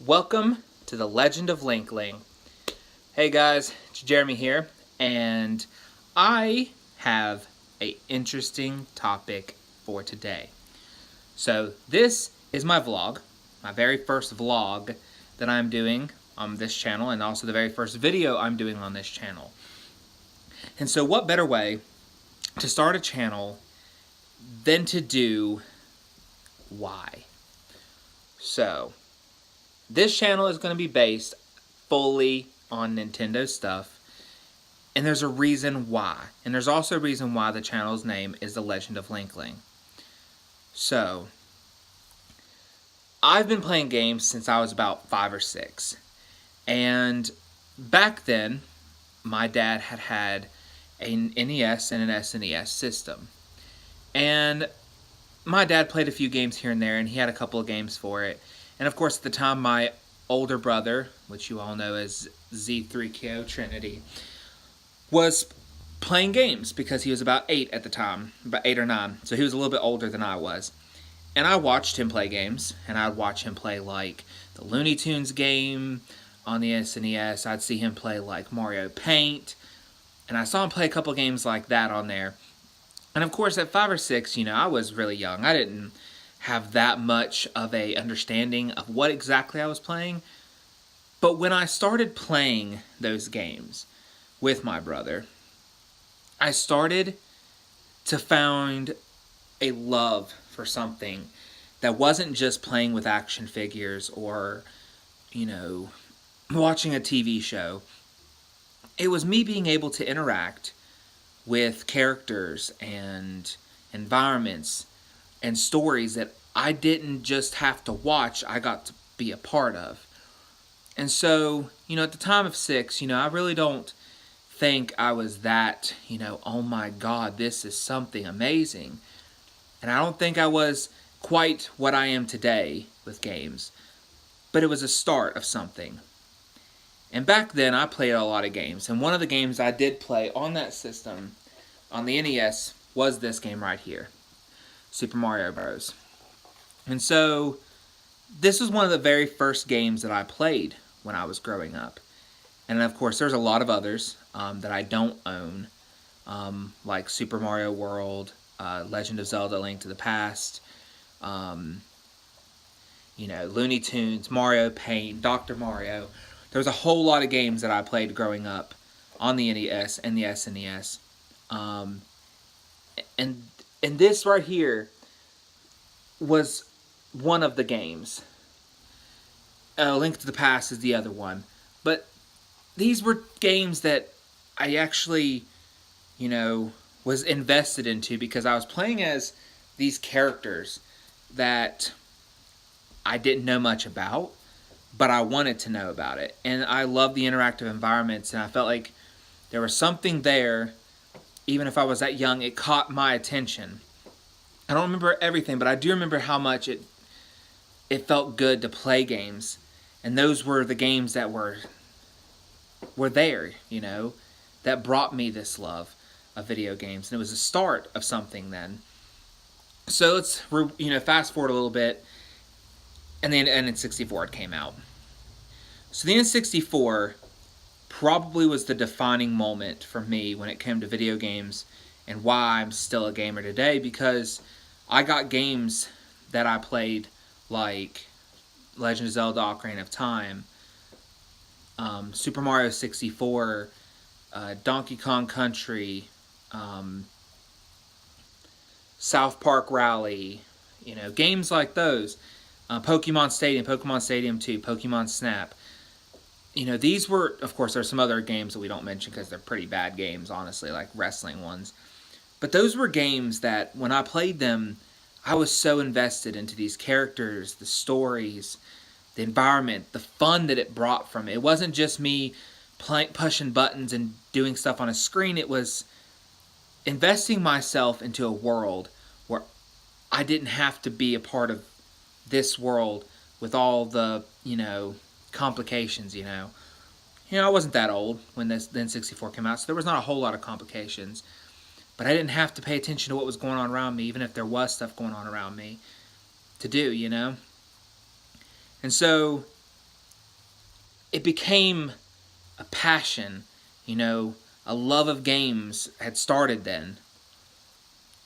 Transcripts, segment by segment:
Welcome to the Legend of Linkling. Hey guys, it's Jeremy here, and I have an interesting topic for today. So this is my vlog, my very first vlog that I'm doing on this channel, and also the very first video I'm doing on this channel. And so what better way to start a channel than to do why? So this channel is going to be based fully on Nintendo stuff, and there's a reason why. And there's also a reason why the channel's name is The Legend of Linkling. So, I've been playing games since I was about 5 or 6. And back then, my dad had an NES and an SNES system. And my dad played a few games here and there, and he had a couple of games for it. And of course, at the time, my older brother, which you all know as Z3KO Trinity, was playing games because he was about 8 at the time, about 8 or 9. So he was a little bit older than I was. And I watched him play games, and I'd watch him play like the Looney Tunes game on the SNES. I'd see him play like Mario Paint, and I saw him play a couple games like that on there. And of course, at 5 or 6, I was really young. I didn't have that much of a understanding of what exactly I was playing. But when I started playing those games with my brother, I started to find a love for something that wasn't just playing with action figures or, watching a TV show. It was me being able to interact with characters and environments and stories that I didn't just have to watch, I got to be a part of. And so, at the time of 6, I really don't think I was that, oh my God, this is something amazing. And I don't think I was quite what I am today with games. But it was a start of something. And back then, I played a lot of games. And one of the games I did play on that system, on the NES, was this game right here, Super Mario Bros. And so, this was one of the very first games that I played when I was growing up. And of course, there's a lot of others that I don't own, like Super Mario World, Legend of Zelda: Link to the Past, Looney Tunes, Mario Paint, Dr. Mario. There's a whole lot of games that I played growing up on the NES and the SNES. And this right here was one of the games. Link to the Past is the other one. But these were games that I actually, was invested into because I was playing as these characters that I didn't know much about, but I wanted to know about it. And I loved the interactive environments, and I felt like there was something there. Even if I was that young, it caught my attention. I don't remember everything, but I do remember how much it felt good to play games. And those were the games that were there, that brought me this love of video games. And it was the start of something then. So let's, fast forward a little bit. And then N64 came out. So the N64 probably was the defining moment for me when it came to video games and why I'm still a gamer today, because I got games that I played like Legend of Zelda: Ocarina of Time, Super Mario 64, Donkey Kong Country, South Park Rally, games like those. Pokemon Stadium 2, Pokemon Snap. These were, of course, there's some other games that we don't mention because they're pretty bad games, honestly, like wrestling ones. But those were games that, when I played them, I was so invested into these characters, the stories, the environment, the fun that it brought from it. It wasn't just me pushing buttons and doing stuff on a screen. It was investing myself into a world where I didn't have to be a part of this world with all the, complications, I wasn't that old when the N64 came out, so there was not a whole lot of complications. But I didn't have to pay attention to what was going on around me, even if there was stuff going on around me to do, And so it became a passion, a love of games had started then.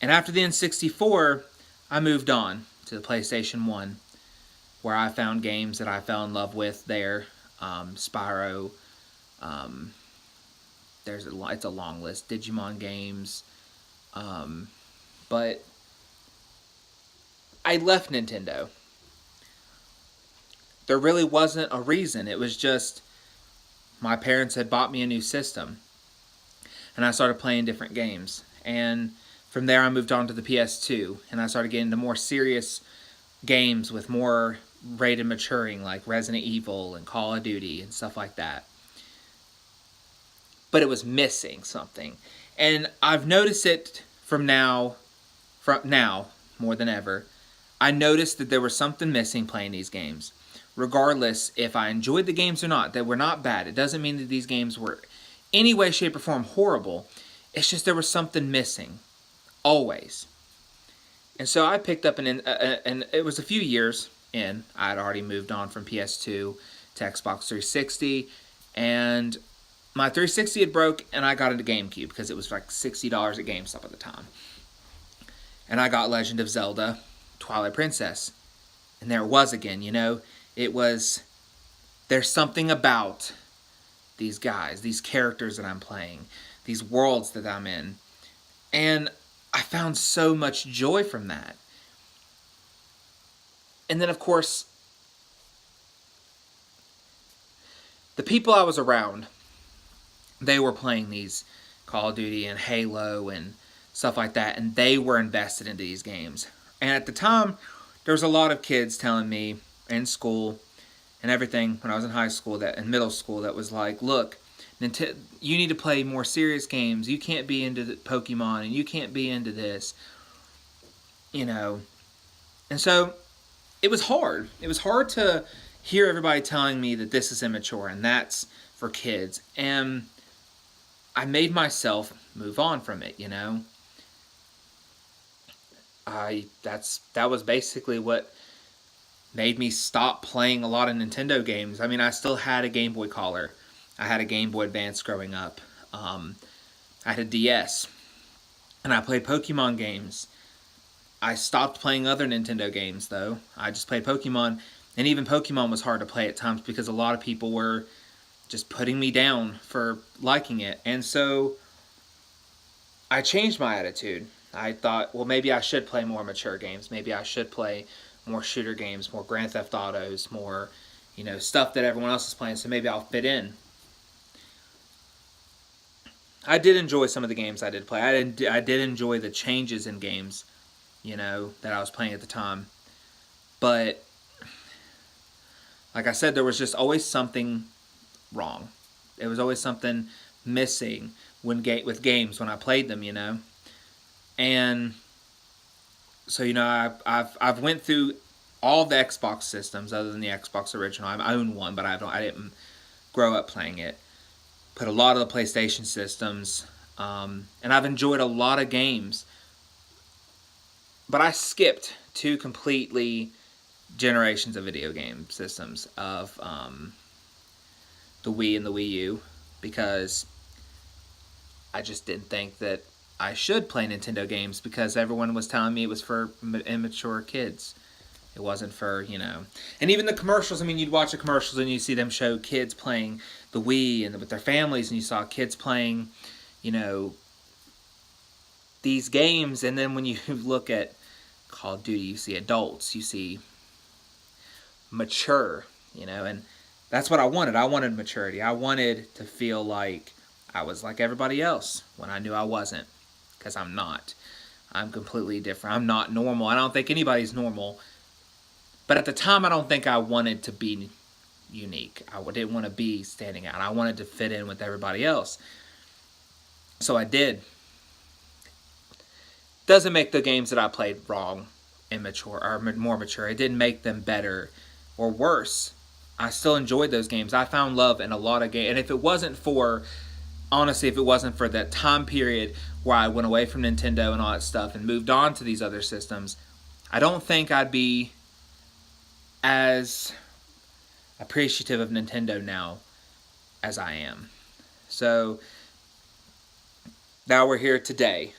And after the N64, I moved on to the PlayStation 1, where I found games that I fell in love with there. Spyro, it's a long list. Digimon games. But I left Nintendo. There really wasn't a reason. It was just my parents had bought me a new system. And I started playing different games. And from there I moved on to the PS2. And I started getting into more serious games with more rated maturing, like Resident Evil and Call of Duty and stuff like that. But it was missing something. And I've noticed it from now more than ever. I noticed that there was something missing playing these games. Regardless if I enjoyed the games or not, they were not bad. It doesn't mean that these games were any way, shape, or form horrible. It's just there was something missing. Always. And so I picked up and it was a few years in. I had already moved on from PS2 to Xbox 360. And my 360 had broke, and I got into GameCube because it was like $60 at GameStop at the time. And I got Legend of Zelda, Twilight Princess. And there it was again, It was, there's something about these guys, these characters that I'm playing, these worlds that I'm in. And I found so much joy from that. And then, of course, the people I was around, they were playing these Call of Duty and Halo and stuff like that, and they were invested into these games. And at the time, there was a lot of kids telling me in school and everything when I was in high school, that in middle school, that was like, look, you need to play more serious games. You can't be into the Pokemon, and you can't be into this, And so it was hard. It was hard to hear everybody telling me that this is immature and that's for kids. And I made myself move on from it, That was basically what made me stop playing a lot of Nintendo games. I mean, I still had a Game Boy Color. I had a Game Boy Advance growing up. I had a DS. And I played Pokemon games. I stopped playing other Nintendo games, though. I just played Pokemon. And even Pokemon was hard to play at times because a lot of people were just putting me down for liking it. And so I changed my attitude. I thought, well, maybe I should play more mature games. Maybe I should play more shooter games, more Grand Theft Autos, more, stuff that everyone else is playing, so maybe I'll fit in. I did enjoy some of the games I did play. I did enjoy the changes in games, that I was playing at the time. But, like I said, there was just always something wrong. There was always something missing with games when I played them, And so, I've went through all the Xbox systems other than the Xbox original. I own one, but I didn't grow up playing it. Put a lot of the PlayStation systems, and I've enjoyed a lot of games. But I skipped 2 completely generations of video game systems of the Wii and the Wii U, because I just didn't think that I should play Nintendo games, because everyone was telling me it was for immature kids. It wasn't for, And even the commercials, you'd watch the commercials and you see them show kids playing the Wii and with their families, and you saw kids playing, these games. And then when you look at Call of Duty, you see adults, you see mature, and that's what I wanted. I wanted maturity. I wanted to feel like I was like everybody else when I knew I wasn't. Because I'm not. I'm completely different. I'm not normal. I don't think anybody's normal. But at the time, I don't think I wanted to be unique. I didn't want to be standing out. I wanted to fit in with everybody else. So I did. Doesn't make the games that I played wrong, immature, or more mature. It didn't make them better or worse. I still enjoyed those games. I found love in a lot of games. And if it wasn't for that time period where I went away from Nintendo and all that stuff and moved on to these other systems, I don't think I'd be as appreciative of Nintendo now as I am. So now we're here today.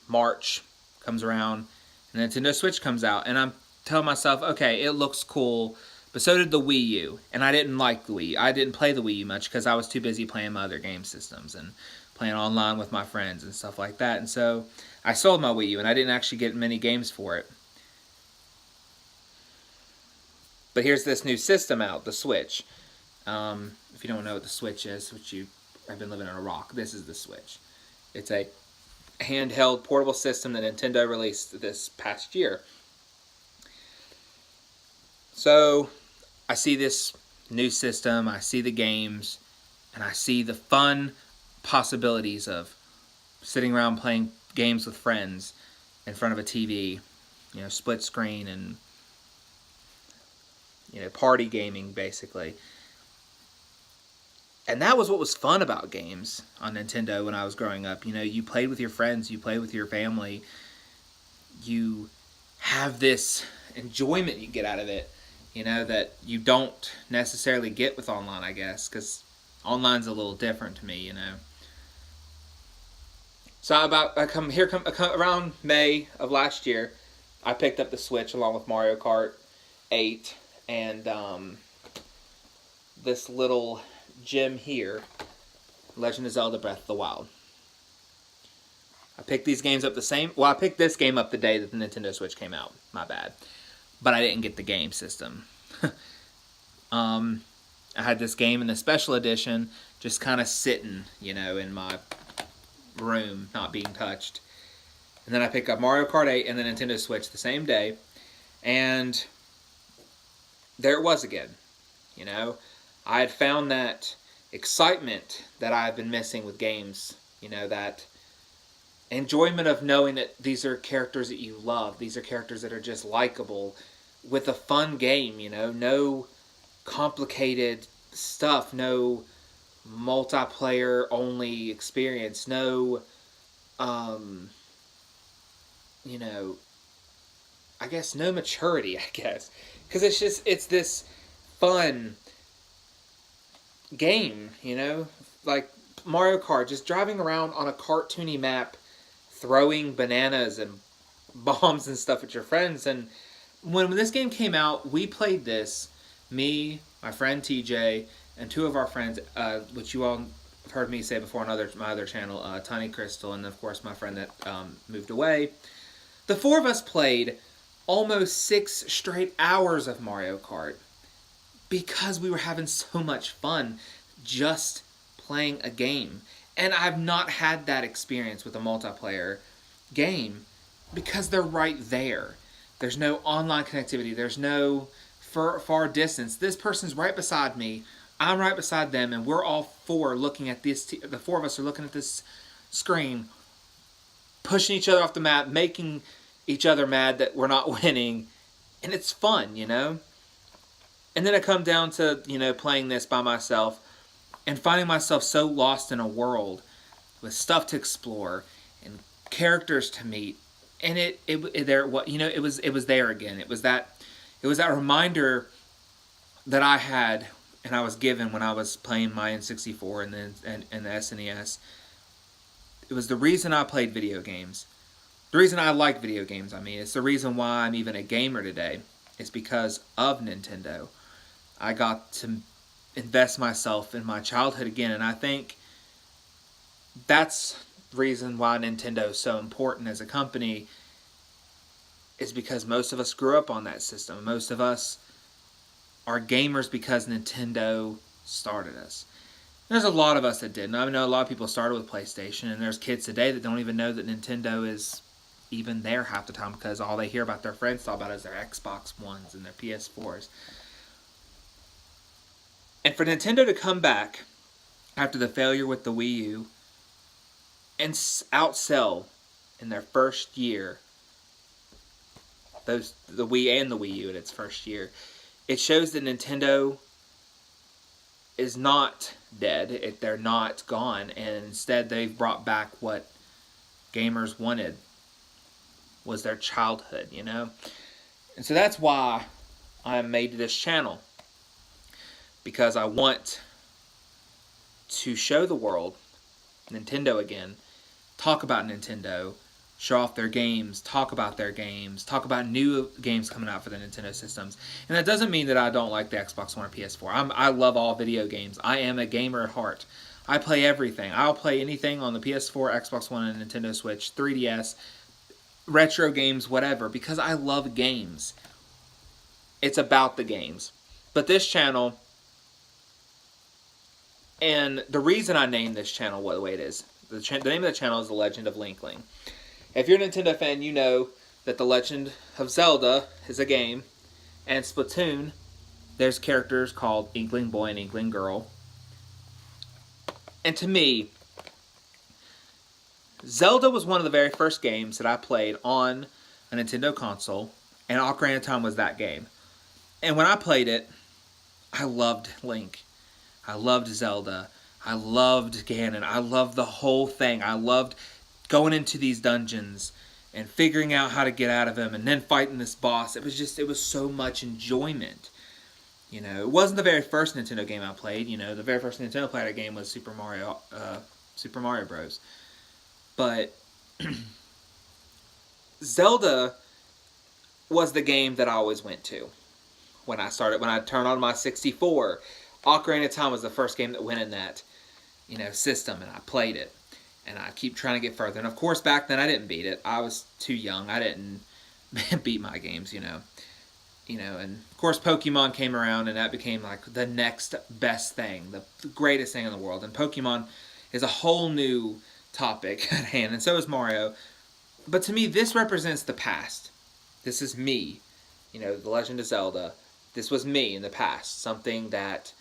March comes around, and Nintendo Switch comes out, and I'm telling myself, okay, it looks cool, but so did the Wii U, and I didn't like the Wii. I didn't play the Wii U much because I was too busy playing my other game systems and playing online with my friends and stuff like that, and so I sold my Wii U, and I didn't actually get many games for it. But here's this new system out, the Switch. If you don't know what the Switch is, which you have been living in a rock, this is the Switch. It's a handheld portable system that Nintendo released this past year. So I see this new system, I see the games, and I see the fun possibilities of sitting around playing games with friends in front of a TV, split screen and party gaming basically. And that was what was fun about games on Nintendo when I was growing up. You played with your friends, you played with your family. You have this enjoyment you get out of it, that you don't necessarily get with online, I guess, because online's a little different to me, So around May of last year, I picked up the Switch along with Mario Kart 8 and this little gem here, Legend of Zelda Breath of the Wild. I picked these games up I picked this game up the day that the Nintendo Switch came out. My bad. But I didn't get the game system. I had this game in the special edition just kind of sitting, in my room, not being touched. And then I picked up Mario Kart 8 and the Nintendo Switch the same day. And there it was again. I had found that excitement that I had been missing with games. That enjoyment of knowing that these are characters that you love. These are characters that are just likable with a fun game, no complicated stuff, no multiplayer only experience, no, I guess no maturity, because it's this fun game, like Mario Kart, just driving around on a cartoony map, throwing bananas and bombs and stuff at your friends. And when this game came out, we played this, me, my friend TJ, and two of our friends, which you all have heard me say before on my other channel, Tiny Crystal, and of course my friend that moved away. The four of us played almost 6 straight hours of Mario Kart because we were having so much fun just playing a game. And I've not had that experience with a multiplayer game because they're right there. There's no online connectivity. There's no far distance. This person's right beside me. I'm right beside them, and we're all four looking at this. The four of us are looking at this screen, pushing each other off the map, making each other mad that we're not winning, and it's fun, And then I come down to, playing this by myself and finding myself so lost in a world with stuff to explore and characters to meet. And it was there again. It was that reminder that I had and I was given when I was playing my N64 and the SNES. It was the reason I played video games. The reason I like video games, it's the reason why I'm even a gamer today. It's because of Nintendo. I got to invest myself in my childhood again, and I think that's the reason why Nintendo is so important as a company, is because most of us grew up on that system. Most of us are gamers because Nintendo started us. There's a lot of us that didn't. I know a lot of people started with PlayStation, and there's kids today that don't even know that Nintendo is even there half the time because all they hear about their friends talk about is their Xbox Ones and their PS4s. And for Nintendo to come back after the failure with the Wii U and outsell in their first year the Wii and the Wii U in its first year, it shows that Nintendo is not dead. They're not gone, and instead they've brought back what gamers wanted, was their childhood, And so that's why I made this channel. because I want to show the world Nintendo again, talk about Nintendo, show off their games, talk about their games, talk about new games coming out for the Nintendo systems. And that doesn't mean that I don't like the Xbox One or PS4. I love all video games. I am a gamer at heart. I play everything. I'll play anything on the PS4, Xbox One, and Nintendo Switch, 3DS, retro games, whatever, because I love games. It's about the games. But this channel, and the reason I named this channel the way it is, the name of the channel is The Legend of Linkling. If you're a Nintendo fan, you know that The Legend of Zelda is a game, and Splatoon, there's characters called Inkling Boy and Inkling Girl. And to me, Zelda was one of the very first games that I played on a Nintendo console, and Ocarina of Time was that game. And when I played it, I loved Link. I loved Zelda. I loved Ganon. I loved the whole thing. I loved going into these dungeons and figuring out how to get out of them and then fighting this boss. It was so much enjoyment. You know, it wasn't the very first Nintendo game I played. You know, the very first Nintendo played game was Super Mario Bros. But Zelda was the game that I always went to when I turned on my 64. Ocarina of Time was the first game that went in that, you know, system, and I played it. And I keep trying to get further. And of course, back then I didn't beat it. I was too young. I didn't beat my games, you know. And of course Pokemon came around, and that became like the next best thing, the greatest thing in the world. And Pokemon is a whole new topic at hand, and so is Mario. But to me, this represents the past. This is me. You know, The Legend of Zelda. This was me in the past. Something that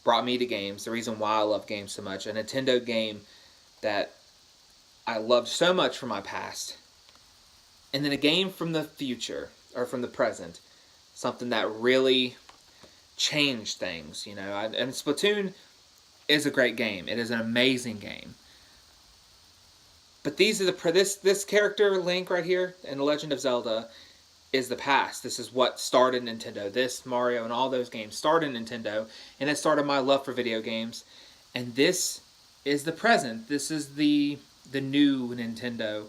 brought me to games. The reason why I love games so much. A Nintendo game that I loved so much from my past. And then a game from the future, or from the present. Something that really changed things, you know. And Splatoon is a great game. It is an amazing game. But these are this character, Link, right here, in The Legend of Zelda, is the past. This is what started Nintendo. This, Mario, and all those games started Nintendo, and it started my love for video games. And this is the present. This is the new Nintendo.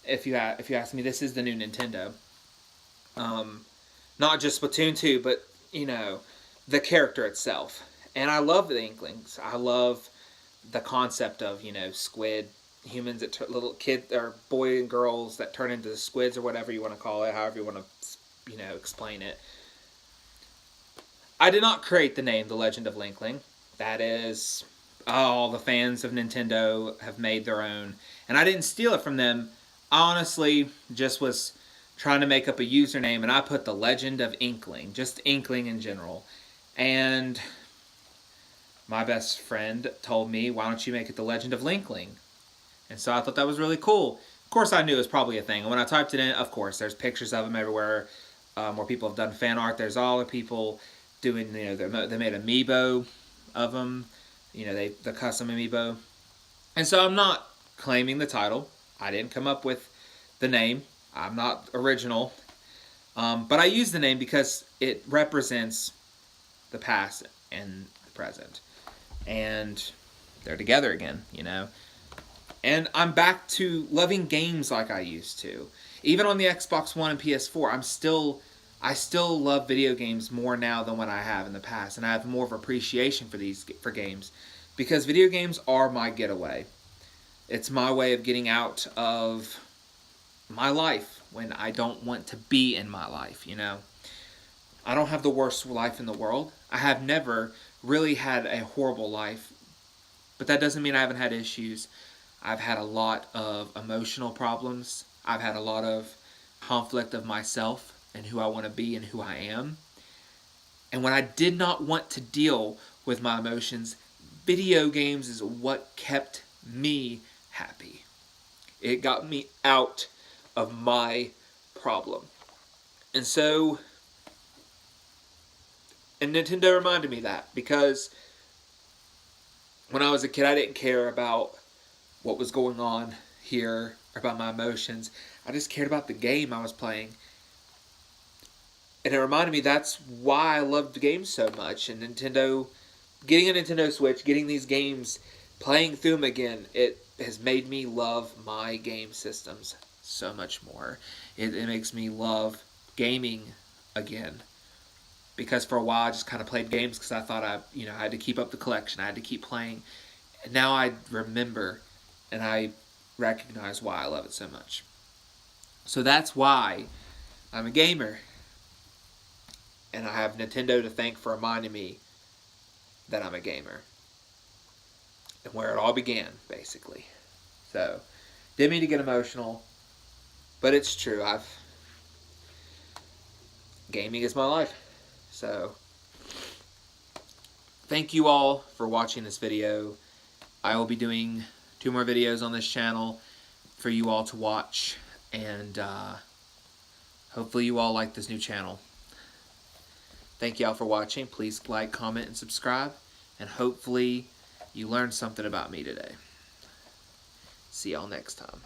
If you ask me, this is the new Nintendo. Not just Splatoon 2, but, you know, the character itself. And I love the Inklings. I love the concept of, you know, squid humans that little kids or boy and girls that turn into squids, or whatever you want to call it, however you want to, you know, explain it. I did not create the name The Legend of Linkling. That is all the fans of Nintendo have made their own, and I didn't steal it from them. I honestly just was trying to make up a username, and I put The Legend of Inkling, just Inkling in general. And my best friend told me, why don't you make it The Legend of Linkling? And so I thought that was really cool. Of course, I knew it was probably a thing. And when I typed it in, of course, there's pictures of them everywhere where people have done fan art. There's all the people doing, you know, they made amiibo of them. You know, the custom amiibo. And so I'm not claiming the title. I didn't come up with the name. I'm not original. But I use the name because it represents the past and the present. And they're together again, you know. And I'm back to loving games like I used to. Even on the Xbox One and PS4, I still love video games more now than what I have in the past. And I have more of appreciation for games. Because video games are my getaway. It's my way of getting out of my life when I don't want to be in my life, you know. I don't have the worst life in the world. I have never really had a horrible life. But that doesn't mean I haven't had issues. I've had a lot of emotional problems. I've had a lot of conflict of myself and who I want to be and who I am. And when I did not want to deal with my emotions, video games is what kept me happy. It got me out of my problem. And so, and Nintendo reminded me that, because when I was a kid, I didn't care about what was going on here, about my emotions. I just cared about the game I was playing. And it reminded me that's why I loved games so much. And Nintendo getting a Nintendo Switch, getting these games, playing through them again, it has made me love my game systems so much more. It makes me love gaming again. Because for a while I just kind of played games because I thought I had to keep up the collection. I had to keep playing. And now I remember and I recognize why I love it so much. So that's why I'm a gamer. And I have Nintendo to thank for reminding me that I'm a gamer. And where it all began, basically. So, didn't mean to get emotional, but it's true. Gaming is my life. So, thank you all for watching this video. I will be doing 2 more videos on this channel for you all to watch, and hopefully you all like this new channel. Thank you all for watching. Please like, comment, and subscribe, and hopefully you learned something about me today. See y'all next time.